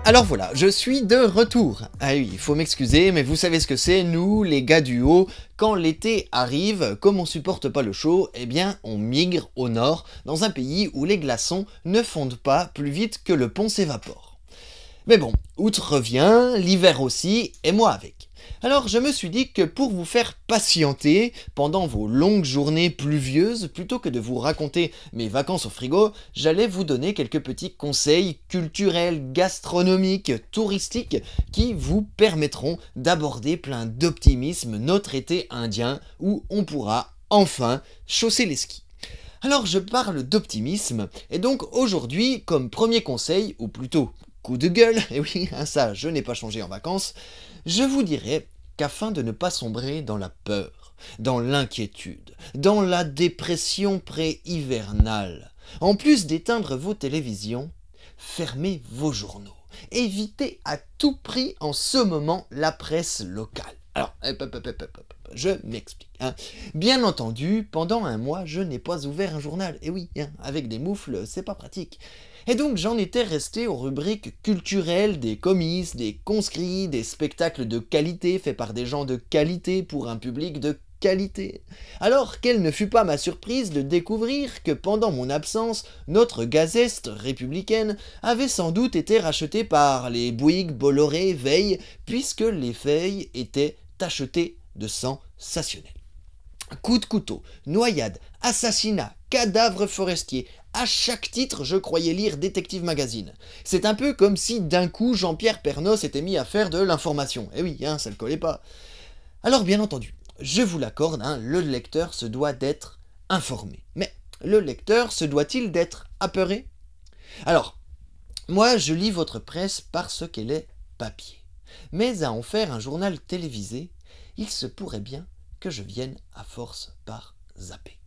Alors voilà, je suis de retour. Ah oui, il faut m'excuser, mais vous savez ce que c'est, nous, les gars du haut, quand l'été arrive, comme on supporte pas le chaud, eh bien on migre au nord, dans un pays où les glaçons ne fondent pas plus vite que le pont s'évapore. Mais bon, août revient, l'hiver aussi, et moi avec. Alors je me suis dit que pour vous faire patienter pendant vos longues journées pluvieuses, plutôt que de vous raconter mes vacances au frigo, j'allais vous donner quelques petits conseils culturels, gastronomiques, touristiques qui vous permettront d'aborder plein d'optimisme notre été indien où on pourra enfin chausser les skis. Alors je parle d'optimisme, et donc aujourd'hui, comme premier conseil, ou plutôt coup de gueule, et oui, ça je n'ai pas changé en vacances, je vous dirais qu'afin de ne pas sombrer dans la peur, dans l'inquiétude, dans la dépression pré-hivernale, en plus d'éteindre vos télévisions, fermez vos journaux. Évitez à tout prix en ce moment la presse locale. Alors, je m'explique. Bien entendu, pendant un mois, je n'ai pas ouvert un journal. Et oui, avec des moufles, c'est pas pratique. Et donc j'en étais resté aux rubriques culturelles des comices, des conscrits, des spectacles de qualité faits par des gens de qualité pour un public de qualité. Alors quelle ne fut pas ma surprise de découvrir que pendant mon absence, notre gazette républicaine avait sans doute été rachetée par les Bouygues, Bolloré, Veil, puisque les feuilles étaient tachetées de sensationnel. Coup de couteau, noyade, assassinat, cadavre forestier, à chaque titre je croyais lire Détective Magazine. C'est un peu comme si d'un coup Jean-Pierre Pernaut s'était mis à faire de l'information. Eh oui, ça ne collait pas. Alors bien entendu, je vous l'accorde, le lecteur se doit d'être informé. Mais le lecteur se doit-il d'être apeuré? Alors, moi je lis votre presse parce qu'elle est papier. Mais à en faire un journal télévisé, il se pourrait bien que je vienne à force par zapper.